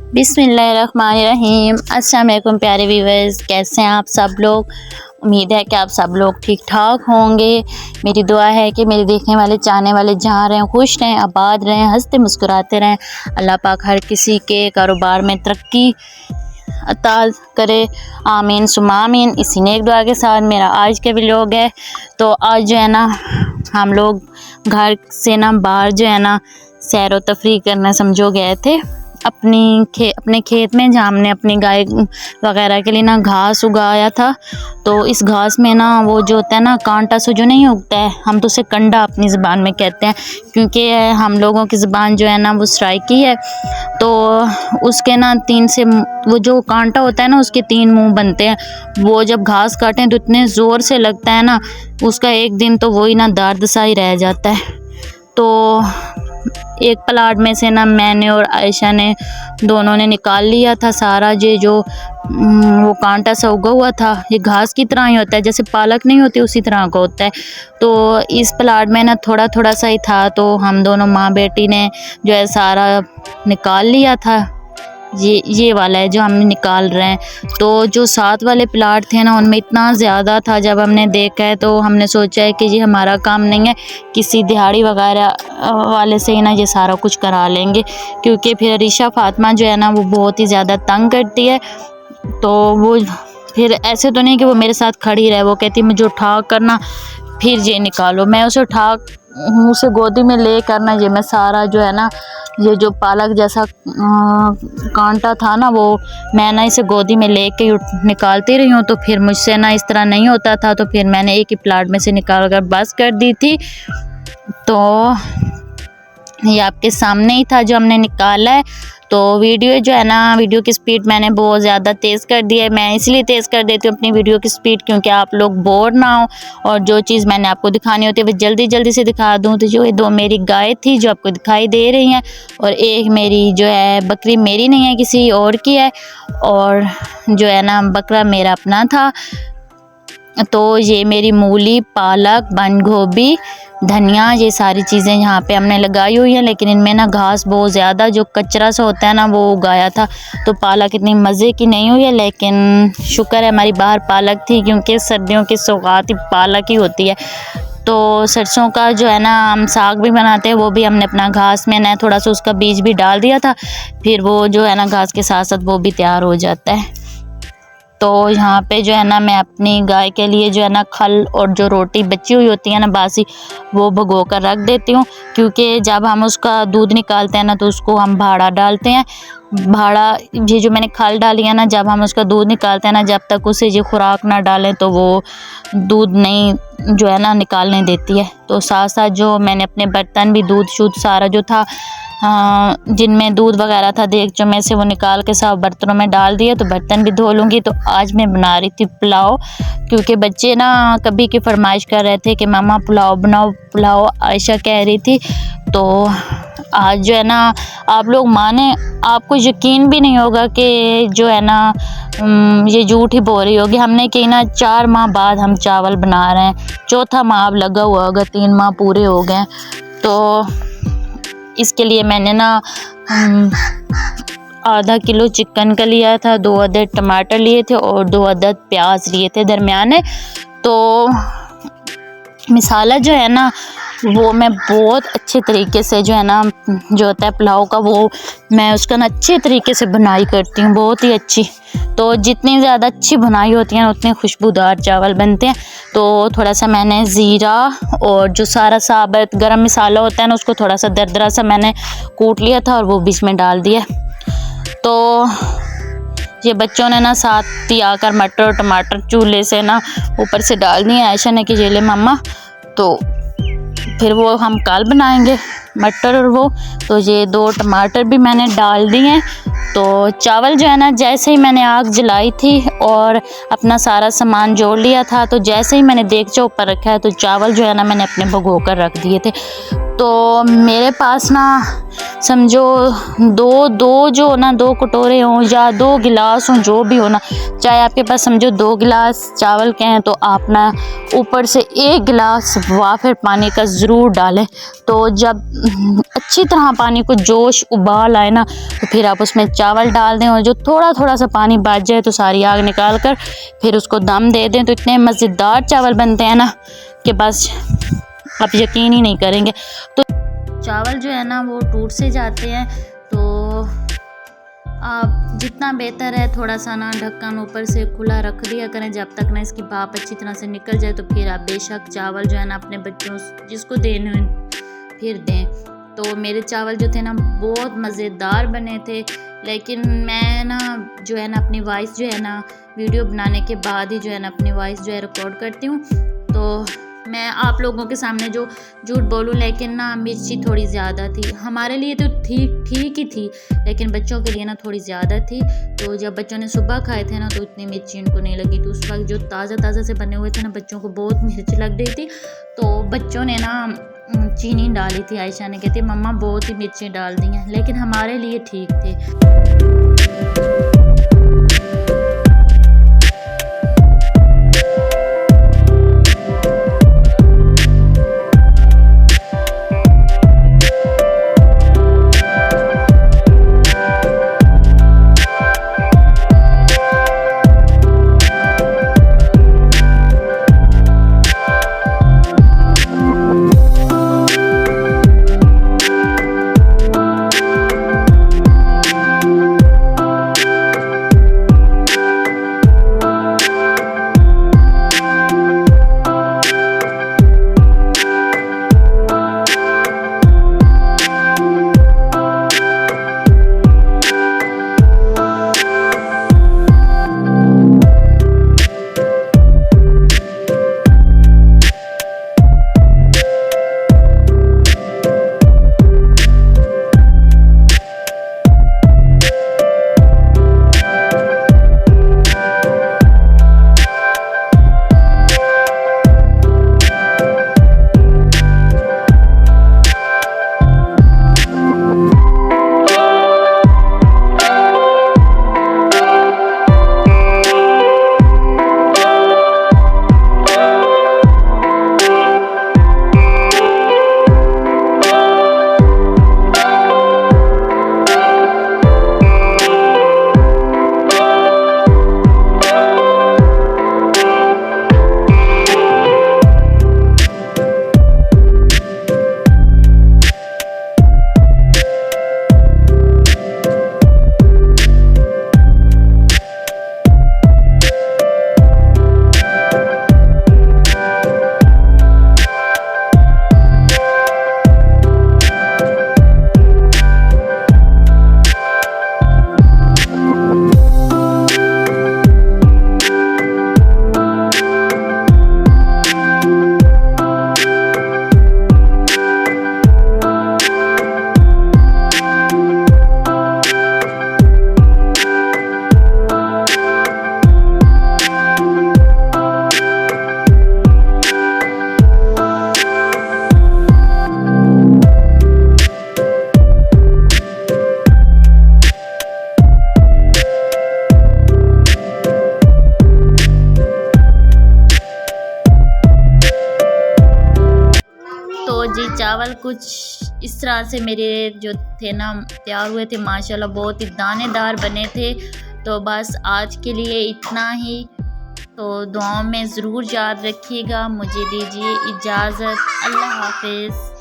बिस्मिल्लाहिर्रहमानिर्रहीम। अस्सलाम वालेकुम प्यारे व्यूअर्स, कैसे हैं आप सब लोग। उम्मीद है कि आप सब लोग ठीक ठाक होंगे। मेरी दुआ है कि मेरे देखने वाले चाहने वाले जहाँ रहें खुश रहें, आबाद रहें, हंसते मुस्कुराते रहें। अल्लाह पाक हर किसी के कारोबार में तरक्की अता करे, आमीन सुम्मा आमीन। इसी नेक दुआ के साथ मेरा आज का व्लॉग है। तो आज जो है ना हम लोग घर से ना बाहर जो है ना सैर व तफरीह करना समझो गए थे अपने खेत में, जहाँ हमने अपनी गाय वगैरह के लिए ना घास उगाया था। तो इस घास में ना वो जो होता है ना कांटा सो जो नहीं उगता है, हम तो उसे कंडा अपनी ज़बान में कहते हैं, क्योंकि हम लोगों की ज़बान जो है ना वो सराइकी है। तो उसके ना तीन से वो जो कांटा होता है ना उसके 3 मुंह बनते हैं। वो जब घास काटें तो इतने ज़ोर से लगता है ना, उसका एक दिन तो वही ना दर्द सा ही रह जाता है। तो एक प्लाट में से ना मैंने और आयशा ने दोनों ने निकाल लिया था सारा ये जो वो कांटा सा उगा हुआ था। ये घास की तरह ही होता है, जैसे पालक नहीं होती उसी तरह का होता है। तो इस प्लाट में ना थोड़ा थोड़ा सा ही था, तो हम दोनों माँ बेटी ने जो है सारा निकाल लिया था। ये वाला है जो हम निकाल रहे हैं। तो जो साथ वाले प्लाट थे ना उनमें इतना ज़्यादा था, जब हमने देखा है तो हमने सोचा है कि ये हमारा काम नहीं है, किसी दिहाड़ी वगैरह वाले से ही ना ये सारा कुछ करा लेंगे, क्योंकि फिर रिशा फातिमा जो है ना वो बहुत ही ज़्यादा तंग करती है। तो वो फिर ऐसे तो नहीं कि वो मेरे साथ खड़ी रहे, वो कहती मुझे उठा करना फिर ये निकालो। मैं उसे उसे गोदी में ले करना ये मैं सारा जो है ना ये जो पालक जैसा कांटा था ना वो मैं ना इसे गोदी में ले के निकालती रही हूँ। तो फिर मुझसे ना इस तरह नहीं होता था, तो फिर मैंने एक ही प्लाट में से निकाल कर बस कर दी थी। तो ये आपके सामने ही था जो हमने निकाला है। तो वीडियो जो है ना वीडियो की स्पीड मैंने बहुत ज़्यादा तेज़ कर दी है। मैं इसलिए तेज़ कर देती हूँ अपनी वीडियो की स्पीड, क्योंकि आप लोग बोर ना हो और जो चीज़ मैंने आपको दिखानी होती है वो जल्दी जल्दी से दिखा दूँ। तो जो ये 2 मेरी गाय थी जो आपको दिखाई दे रही हैं, और एक मेरी जो है बकरी मेरी नहीं है किसी और की है, और जो है ना बकरा मेरा अपना था। तो ये मेरी मूली, पालक, बंद गोभी, धनिया, ये सारी चीज़ें यहाँ पे हमने लगाई हुई हैं। लेकिन इनमें ना घास बहुत ज़्यादा जो कचरा सा होता है ना वो उगाया था, तो पालक इतनी मज़े की नहीं हुई है। लेकिन शुक्र है हमारी बाहर पालक थी, क्योंकि सर्दियों की सौगात ही पालक ही होती है। तो सरसों का जो है ना हम साग भी बनाते हैं, वो भी हमने अपना घास में ना थोड़ा सा उसका बीज भी डाल दिया था, फिर वो जो है ना घास के साथ साथ वो भी तैयार हो जाता है। तो यहाँ पे जो है ना मैं अपनी गाय के लिए जो है ना खल और जो रोटी बची हुई होती है ना बासी, वो भिगो कर रख देती हूँ, क्योंकि जब हम उसका दूध निकालते हैं ना तो उसको हम भाड़ा डालते हैं। भाड़ा ये जो मैंने खल डाली है ना, जब हम उसका दूध निकालते हैं ना, जब तक उसे ये खुराक ना डालें तो वो दूध नहीं जो है ना निकालने देती है। तो साथ साथ जो मैंने अपने बर्तन भी दूध शूध सारा जो था जिनमें दूध वगैरह था देगचों में से, वो निकाल के सब बर्तनों में डाल दिए। तो बर्तन भी धो लूँगी। तो आज मैं बना रही थी पुलाव, क्योंकि बच्चे ना कभी की फरमाइश कर रहे थे कि मामा पुलाव बनाओ पुलाव, आयशा कह रही थी। तो आज जो है ना आप लोग माने, आपको यकीन भी नहीं होगा कि जो है ना ये झूठ ही बोल रही होगी। हमने कि ना 4 माह बाद हम चावल बना रहे हैं, 4था माह अब लगा हुआ होगा, 3 माह पूरे हो गए। तो इसके लिए मैंने ना आधा किलो चिकन का लिया था, 2 अदद टमाटर लिए थे और 2 अदद प्याज लिए थे दरमियाने। तो मसाला जो है ना वो मैं बहुत अच्छे तरीके से जो है ना जो होता है पुलाव का, वो मैं उसका ना अच्छे तरीके से बुनाई करती हूँ, बहुत ही अच्छी। तो जितनी ज़्यादा अच्छी बुनाई होती है ना उतने खुशबूदार चावल बनते हैं। तो थोड़ा सा मैंने ज़ीरा और जो सारा साबुत गरम मसाला होता है ना उसको थोड़ा सा दरदरा सा मैंने कूट लिया था और वो बीच में डाल दिया। तो ये बच्चों ने ना साथ ही आकर मटर और टमाटर चूल्हे से ना ऊपर से डाल दिए। आयशा ने कि ये ले मम्मा, तो फिर वो हम कल बनाएंगे मटर और वो। तो ये 2 टमाटर भी मैंने डाल दिए। तो चावल जो है ना जैसे ही मैंने आग जलाई थी और अपना सारा सामान जोड़ लिया था, तो जैसे ही मैंने देगचा ऊपर रखा है तो चावल जो है ना मैंने अपने भिगो कर रख दिए थे। तो मेरे पास ना समझो दो कटोरे हों या 2 गिलास हों, जो भी हो ना, चाहे आपके पास समझो 2 गिलास चावल के हैं तो आप ना ऊपर से 1 गिलास वाफिर पानी का ज़रूर डालें। तो जब अच्छी तरह पानी को जोश उबाल आए ना, तो फिर आप उसमें चावल डाल दें और जो थोड़ा थोड़ा सा पानी बच जाए तो सारी आग निकाल कर फिर उसको दम दे दें। तो इतने मज़ेदार चावल बनते हैं ना कि बस आप यकीन ही नहीं करेंगे। तो चावल जो है ना वो टूट से जाते हैं, तो आप जितना बेहतर है थोड़ा सा ना ढक्कन ऊपर से खुला रख दिया करें जब तक ना इसकी भाप अच्छी तरह से निकल जाए। तो फिर आप बेशक चावल जो है ना अपने बच्चों जिसको देने फिर दें। तो मेरे चावल जो थे ना बहुत मज़ेदार बने थे, लेकिन मैं ना जो है ना अपनी वॉइस जो है ना वीडियो बनाने के बाद ही जो है ना अपनी वॉइस जो है रिकॉर्ड करती हूँ। तो मैं आप लोगों के सामने जो झूठ बोलूं, लेकिन ना मिर्ची थोड़ी ज़्यादा थी। हमारे लिए तो ठीक ही थी, लेकिन बच्चों के लिए ना थोड़ी ज़्यादा थी। तो जब बच्चों ने सुबह खाए थे ना तो इतनी मिर्ची उनको नहीं लगी। तो उस वक्त जो ताज़ा से बने हुए थे ना बच्चों को बहुत मिर्च लग रही थी। तो बच्चों ने ना चीनी डाली थी। आयशा ने कहती मम्मा बहुत ही मिर्ची डाल दी हैं, लेकिन हमारे लिए ठीक थे। जी चावल कुछ इस तरह से मेरे जो थे ना तैयार हुए थे, माशाल्लाह बहुत ही दानेदार बने थे। तो बस आज के लिए इतना ही। तो दुआओं में ज़रूर याद रखिएगा। मुझे दीजिए इजाज़त। अल्लाह हाफ़िज़।